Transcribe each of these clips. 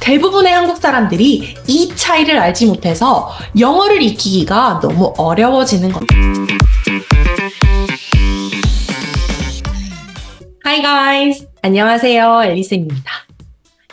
대부분의 한국 사람들이 이 차이를 알지 못해서 영어를 익히기가 너무 어려워지는 것. Hi guys! 안녕하세요. 앨리스입니다.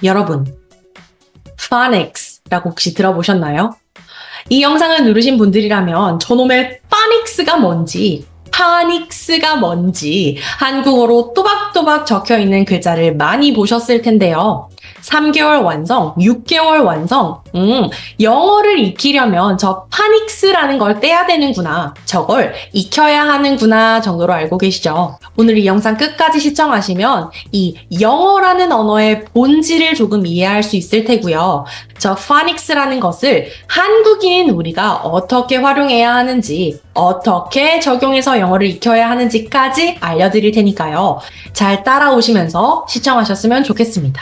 여러분, phonics라고 혹시 들어보셨나요? 이 영상을 누르신 분들이라면 저놈의 phonics가 뭔지, phonics가 뭔지 한국어로 또박또박 적혀있는 글자를 많이 보셨을 텐데요. 3개월 완성, 6개월 완성. 영어를 익히려면 저 phonics라는 걸 떼야 되는구나. 저걸 익혀야 하는구나 정도로 알고 계시죠? 오늘 이 영상 끝까지 시청하시면 이 영어라는 언어의 본질을 조금 이해할 수 있을 테고요. 저 phonics라는 것을 한국인인 우리가 어떻게 활용해야 하는지, 어떻게 적용해서 영어를 익혀야 하는지까지 알려드릴 테니까요. 잘 따라오시면서 시청하셨으면 좋겠습니다.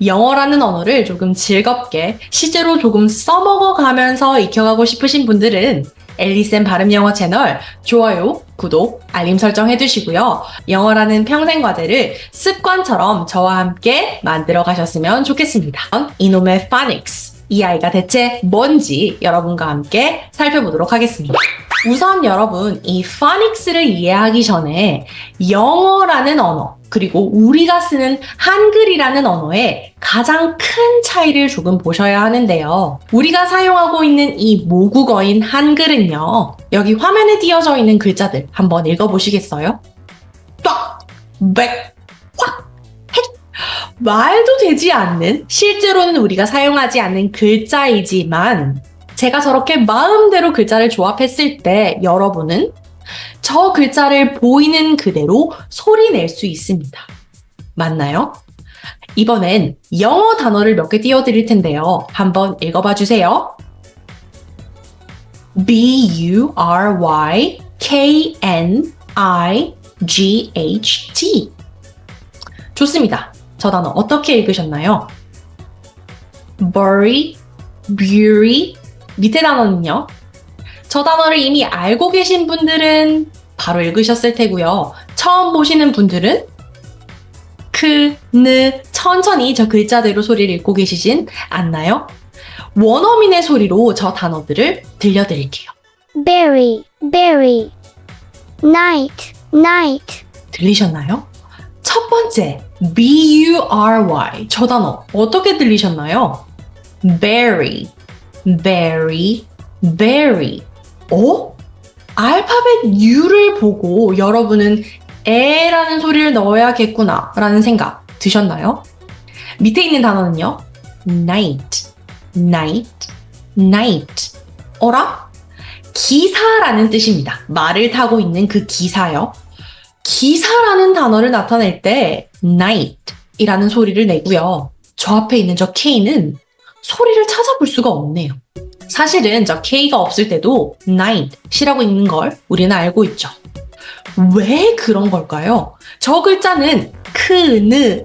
영어라는 언어를 조금 즐겁게 실제로 조금 써먹어가면서 익혀가고 싶으신 분들은 앨리쌤 발음영어 채널 좋아요, 구독, 알림 설정 해두시고요. 영어라는 평생과제를 습관처럼 저와 함께 만들어 가셨으면 좋겠습니다. 이놈의 phonics, 이 아이가 대체 뭔지 여러분과 함께 살펴보도록 하겠습니다. 우선 여러분, 이 phonics를 이해하기 전에 영어라는 언어, 그리고 우리가 쓰는 한글이라는 언어의 가장 큰 차이를 조금 보셔야 하는데요. 우리가 사용하고 있는 이 모국어인 한글은요. 여기 화면에 띄어져 있는 글자들 한번 읽어보시겠어요? 딱! 백! 확! 헷! 말도 되지 않는, 실제로는 우리가 사용하지 않는 글자이지만 제가 저렇게 마음대로 글자를 조합했을 때 여러분은 저 글자를 보이는 그대로 소리 낼 수 있습니다. 맞나요? 이번엔 영어 단어를 몇 개 띄워드릴 텐데요. 한번 읽어봐 주세요. B-U-R-Y-K-N-I-G-H-T. 좋습니다. 저 단어 어떻게 읽으셨나요? bury, bury. 밑에 단어는요? 저 단어를 이미 알고 계신 분들은 바로 읽으셨을 테고요. 처음 보시는 분들은 천천히 저 글자대로 소리를 읽고 계시진 않나요? 원어민의 소리로 저 단어들을 들려드릴게요. berry, berry, night, night, 들리셨나요? 첫 번째, B-U-R-Y. 저 단어 어떻게 들리셨나요? berry, berry, berry. 알파벳 U를 보고 여러분은 에라는 소리를 넣어야겠구나 라는 생각 드셨나요? 밑에 있는 단어는요. night, night, night. 어라? 기사라는 뜻입니다. 말을 타고 있는 그 기사요. 기사라는 단어를 나타낼 때 night 이라는 소리를 내고요. 저 앞에 있는 저 K는 소리를 찾아볼 수가 없네요. 사실은 저 K가 없을 때도 night이라고 있는 걸 우리는 알고 있죠. 왜 그런 걸까요? 저 글자는 트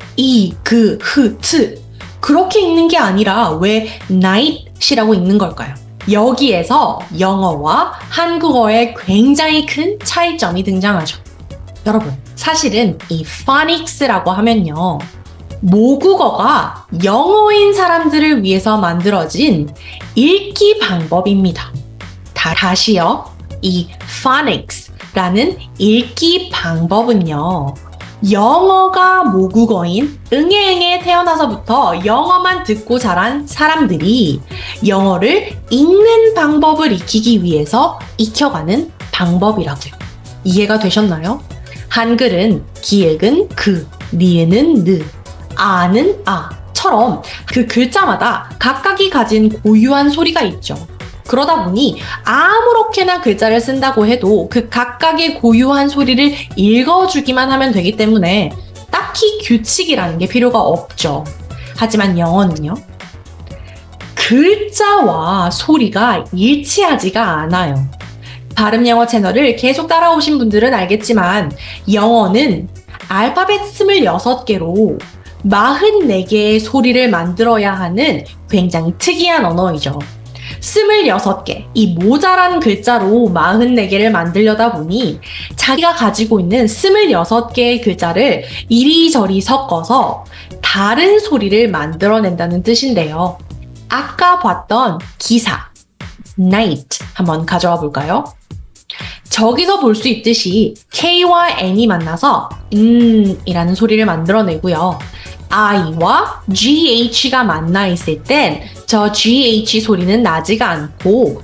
그렇게 읽는 게 아니라 왜 night이라고 읽는 걸까요? 여기에서 영어와 한국어의 굉장히 큰 차이점이 등장하죠. 여러분, 사실은 이 phonics라고 하면요. 모국어가 영어인 사람들을 위해서 만들어진 읽기 방법입니다. 다시요. 이 phonics라는 읽기 방법은요. 영어가 모국어인 응애응애 태어나서부터 영어만 듣고 자란 사람들이 영어를 읽는 방법을 익히기 위해서 익혀가는 방법이라고요. 이해가 되셨나요? 한글은 기역은 그, 니은은 느, 아는 아처럼 그 글자마다 각각이 가진 고유한 소리가 있죠. 그러다 보니 아무렇게나 글자를 쓴다고 해도 그 각각의 고유한 소리를 읽어주기만 하면 되기 때문에 딱히 규칙이라는 게 필요가 없죠. 하지만 영어는요. 글자와 소리가 일치하지가 않아요. 발음영어 채널을 계속 따라오신 분들은 알겠지만 영어는 알파벳 26개로 44개의 소리를 만들어야 하는 굉장히 특이한 언어이죠. 26개, 이 모자란 글자로 44개를 만들려다 보니 자기가 가지고 있는 26개의 글자를 이리저리 섞어서 다른 소리를 만들어낸다는 뜻인데요. 아까 봤던 기사, night 한번 가져와 볼까요? 저기서 볼 수 있듯이 K와 N이 만나서 이라는 소리를 만들어내고요. I와 GH가 만나 있을 땐 저 GH 소리는 나지가 않고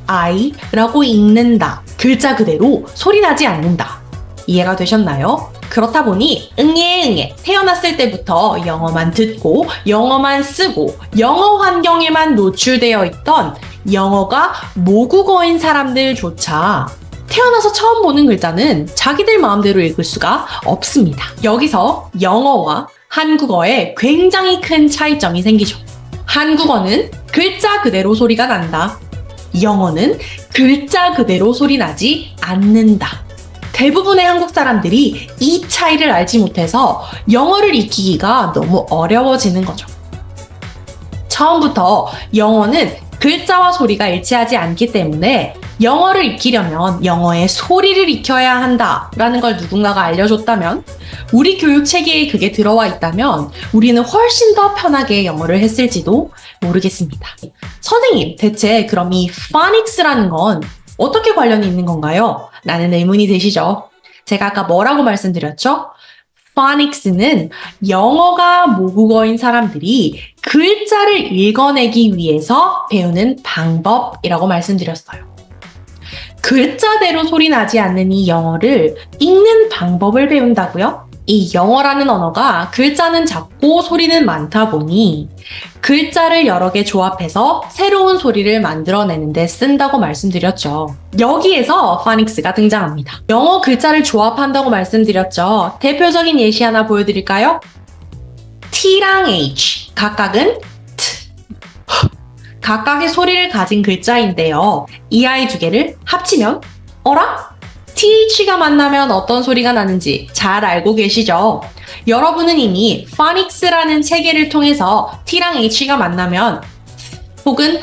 I라고 읽는다. 글자 그대로 소리 나지 않는다. 이해가 되셨나요? 그렇다 보니 응애 태어났을 때부터 영어만 듣고 영어만 쓰고 영어 환경에만 노출되어 있던 영어가 모국어인 사람들조차 태어나서 처음 보는 글자는 자기들 마음대로 읽을 수가 없습니다. 여기서 영어와 한국어에 굉장히 큰 차이점이 생기죠. 한국어는 글자 그대로 소리가 난다. 영어는 글자 그대로 소리 나지 않는다. 대부분의 한국 사람들이 이 차이를 알지 못해서 영어를 익히기가 너무 어려워지는 거죠. 처음부터 영어는 글자와 소리가 일치하지 않기 때문에 영어를 익히려면 영어의 소리를 익혀야 한다라는 걸 누군가가 알려줬다면, 우리 교육 체계에 그게 들어와 있다면 우리는 훨씬 더 편하게 영어를 했을지도 모르겠습니다. 선생님, 대체 그럼 이 phonics라는 건 어떻게 관련이 있는 건가요? 라는 의문이 드시죠? 제가 아까 뭐라고 말씀드렸죠? phonics는 영어가 모국어인 사람들이 글자를 읽어내기 위해서 배우는 방법이라고 말씀드렸어요. 글자대로 소리 나지 않는 이 영어를 읽는 방법을 배운다고요? 이 영어라는 언어가 글자는 작고 소리는 많다 보니 글자를 여러 개 조합해서 새로운 소리를 만들어내는 데 쓴다고 말씀드렸죠. 여기에서 phonics가 등장합니다. 영어 글자를 조합한다고 말씀드렸죠. 대표적인 예시 하나 보여드릴까요? T랑 H, 각각은 T. 각각의 소리를 가진 글자인데요. 이 아이 두 개를 합치면 어라? TH가 만나면 어떤 소리가 나는지 잘 알고 계시죠? 여러분은 이미 phonics라는 체계를 통해서 T랑 H가 만나면 혹은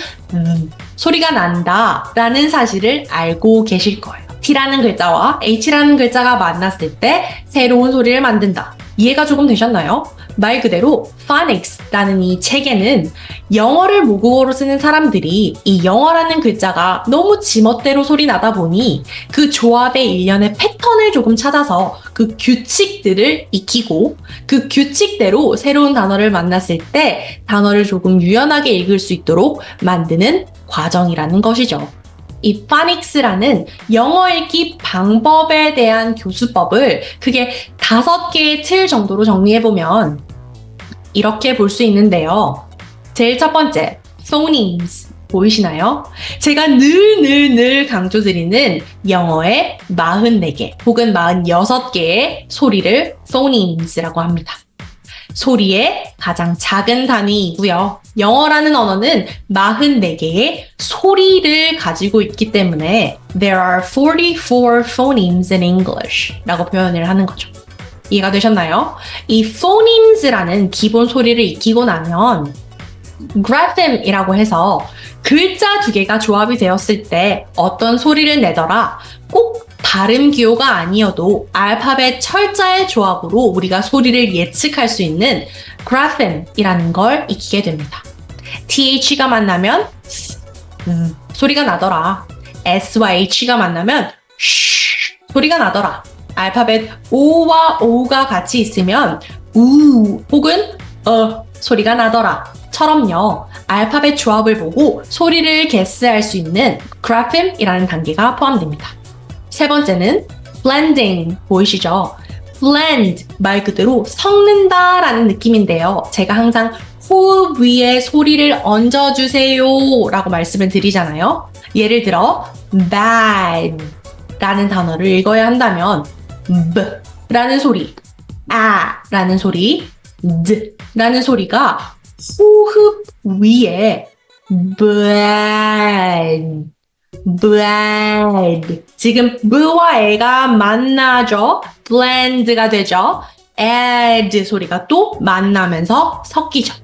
소리가 난다 라는 사실을 알고 계실 거예요. T라는 글자와 H라는 글자가 만났을 때 새로운 소리를 만든다. 이해가 조금 되셨나요? 말 그대로 phonics라는 이 체계는 영어를 모국어로 쓰는 사람들이 이 영어라는 글자가 너무 지멋대로 소리 나다 보니 그 조합의 일련의 패턴을 조금 찾아서 그 규칙들을 익히고 그 규칙대로 새로운 단어를 만났을 때 단어를 조금 유연하게 읽을 수 있도록 만드는 과정이라는 것이죠. 이 phonics라는 영어 읽기 방법에 대한 교수법을 크게 5개의 틀 정도로 정리해보면 이렇게 볼 수 있는데요. 제일 첫 번째, phonemes. 보이시나요? 제가 늘 강조드리는 영어의 44개 혹은 46개의 소리를 phonemes라고 합니다. 소리의 가장 작은 단위이고요. 영어라는 언어는 44개의 소리를 가지고 있기 때문에 There are 44 phonemes in English 라고 표현을 하는 거죠. 이해가 되셨나요? 이 phonemes라는 기본 소리를 익히고 나면 graphem이라고 해서 글자 두 개가 조합이 되었을 때 어떤 소리를 내더라, 꼭 발음 기호가 아니어도 알파벳 철자의 조합으로 우리가 소리를 예측할 수 있는 graphem이라는 걸 익히게 됩니다. TH가 만나면 소리가 나더라. S와 H가 만나면 소리가 나더라. 알파벳 O와 O가 같이 있으면 우 혹은 소리가 나더라. 처럼요. 알파벳 조합을 보고 소리를 게스할 수 있는 graphem이라는 단계가 포함됩니다. 세 번째는 blending. 보이시죠? blend 말 그대로 섞는다 라는 느낌인데요. 제가 항상 호흡 위에 소리를 얹어주세요 라고 말씀을 드리잖아요. 예를 들어 bad 라는 단어를 읽어야 한다면 b 라는 소리, a 라는 소리, d 라는 소리가 호흡 위에 blend, blend. 지금 b와 에가 만나죠. blend가 되죠. add 소리가 또 만나면서 섞이죠.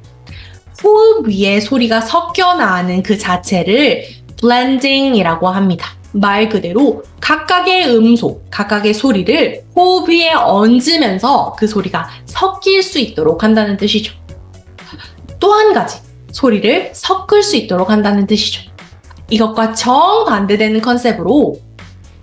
호흡 위에 소리가 섞여 나는 그 자체를 blending이라고 합니다. 말 그대로 각각의 음소, 각각의 소리를 호흡 위에 얹으면서 그 소리가 섞일 수 있도록 한다는 뜻이죠. 또 한 가지, 소리를 섞을 수 있도록 한다는 뜻이죠. 이것과 정반대되는 컨셉으로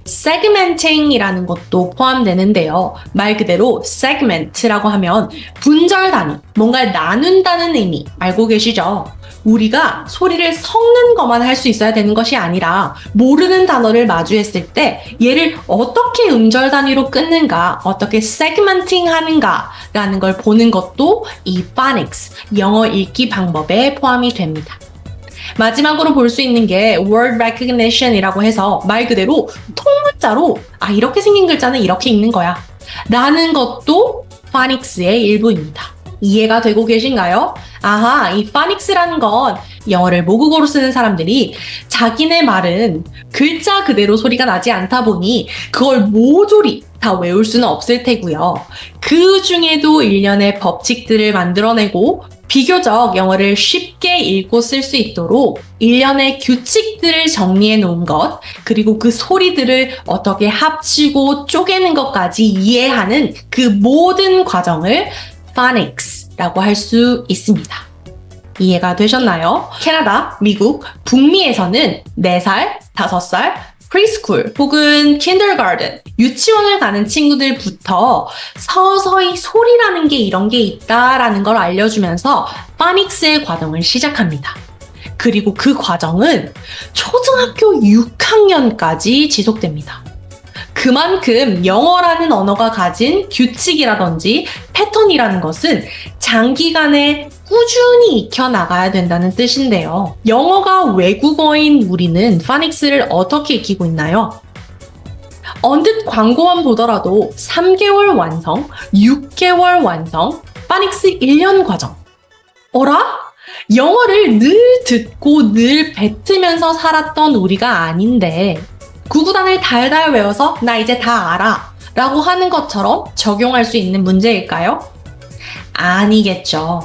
segmenting이라는 것도 포함되는데요. 말 그대로 segment라고 하면 분절 단위, 뭔가를 나눈다는 의미 알고 계시죠? 우리가 소리를 섞는 것만 할 수 있어야 되는 것이 아니라 모르는 단어를 마주했을 때 얘를 어떻게 음절 단위로 끊는가, 어떻게 segmenting 하는가 라는 걸 보는 것도 이 phonics, 영어 읽기 방법에 포함이 됩니다. 마지막으로 볼 수 있는 게 word recognition이라고 해서 말 그대로 통문자로 이렇게 생긴 글자는 이렇게 읽는 거야 라는 것도 phonics의 일부입니다. 이해가 되고 계신가요? 아하, 이 phonics라는 건 영어를 모국어로 쓰는 사람들이 자기네 말은 글자 그대로 소리가 나지 않다 보니 그걸 모조리 다 외울 수는 없을 테고요. 그 중에도 일련의 법칙들을 만들어내고 비교적 영어를 쉽게 읽고 쓸 수 있도록 일련의 규칙들을 정리해 놓은 것, 그리고 그 소리들을 어떻게 합치고 쪼개는 것까지 이해하는 그 모든 과정을 phonics라고 할 수 있습니다. 이해가 되셨나요? 캐나다, 미국, 북미에서는 4살, 5살, 프리스쿨 혹은 kindergarten, 유치원을 가는 친구들부터 서서히 소리라는 게 이런 게 있다라는 걸 알려주면서 phonics의 과정을 시작합니다. 그리고 그 과정은 초등학교 6학년까지 지속됩니다. 그만큼 영어라는 언어가 가진 규칙이라든지 패턴이라는 것은 장기간에 꾸준히 익혀나가야 된다는 뜻인데요. 영어가 외국어인 우리는 phonics를 어떻게 익히고 있나요? 언뜻 광고만 보더라도 3개월 완성, 6개월 완성, phonics 1년 과정. 어라? 영어를 늘 듣고 늘 뱉으면서 살았던 우리가 아닌데 구구단을 달달 외워서 나 이제 다 알아 라고 하는 것처럼 적용할 수 있는 문제일까요? 아니겠죠.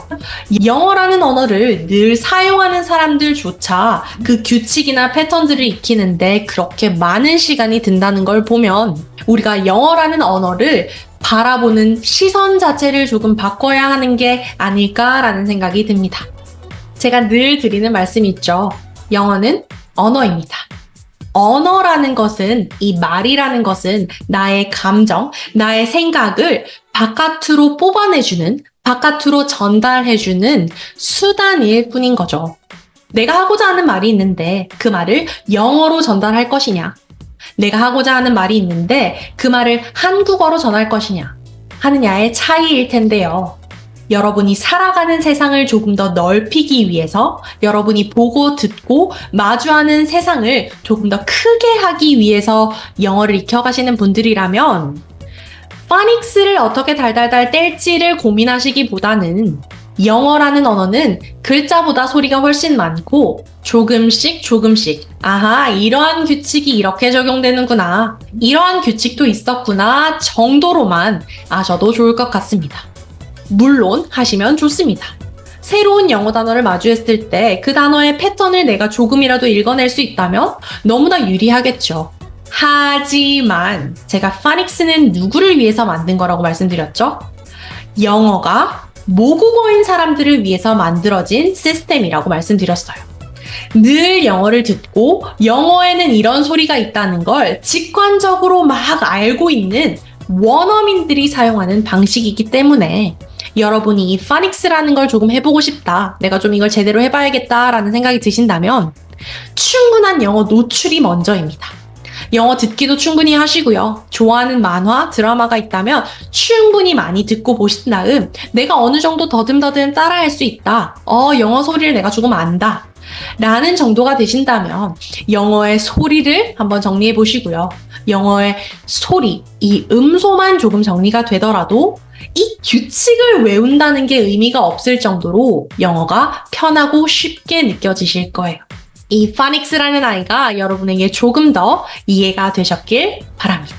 영어라는 언어를 늘 사용하는 사람들조차 그 규칙이나 패턴들을 익히는데 그렇게 많은 시간이 든다는 걸 보면 우리가 영어라는 언어를 바라보는 시선 자체를 조금 바꿔야 하는 게 아닐까라는 생각이 듭니다. 제가 늘 드리는 말씀이 있죠. 영어는 언어입니다. 언어라는 것은, 이 말이라는 것은 나의 감정, 나의 생각을 바깥으로 뽑아내주는, 바깥으로 전달해주는 수단일 뿐인 거죠. 내가 하고자 하는 말이 있는데 그 말을 영어로 전달할 것이냐, 내가 하고자 하는 말이 있는데 그 말을 한국어로 전할 것이냐 하느냐의 차이일 텐데요. 여러분이 살아가는 세상을 조금 더 넓히기 위해서, 여러분이 보고 듣고 마주하는 세상을 조금 더 크게 하기 위해서 영어를 익혀가시는 분들이라면 phonics를 어떻게 달달달 뗄지를 고민하시기보다는 영어라는 언어는 글자보다 소리가 훨씬 많고 조금씩 아하, 이러한 규칙이 이렇게 적용되는구나, 이러한 규칙도 있었구나 정도로만 아셔도 좋을 것 같습니다. 물론 하시면 좋습니다. 새로운 영어 단어를 마주했을 때 그 단어의 패턴을 내가 조금이라도 읽어낼 수 있다면 너무나 유리하겠죠. 하지만 제가 phonics는 누구를 위해서 만든 거라고 말씀드렸죠? 영어가 모국어인 사람들을 위해서 만들어진 시스템이라고 말씀드렸어요. 늘 영어를 듣고 영어에는 이런 소리가 있다는 걸 직관적으로 막 알고 있는 원어민들이 사용하는 방식이기 때문에 여러분이 이 phonics라는 걸 조금 해보고 싶다, 내가 좀 이걸 제대로 해봐야겠다라는 생각이 드신다면 충분한 영어 노출이 먼저입니다. 영어 듣기도 충분히 하시고요. 좋아하는 만화, 드라마가 있다면 충분히 많이 듣고 보신 다음 내가 어느 정도 더듬더듬 따라할 수 있다, 영어 소리를 내가 조금 안다 라는 정도가 되신다면 영어의 소리를 한번 정리해 보시고요. 영어의 소리, 이 음소만 조금 정리가 되더라도 이 규칙을 외운다는 게 의미가 없을 정도로 영어가 편하고 쉽게 느껴지실 거예요. 이 phonics라는 아이가 여러분에게 조금 더 이해가 되셨길 바랍니다.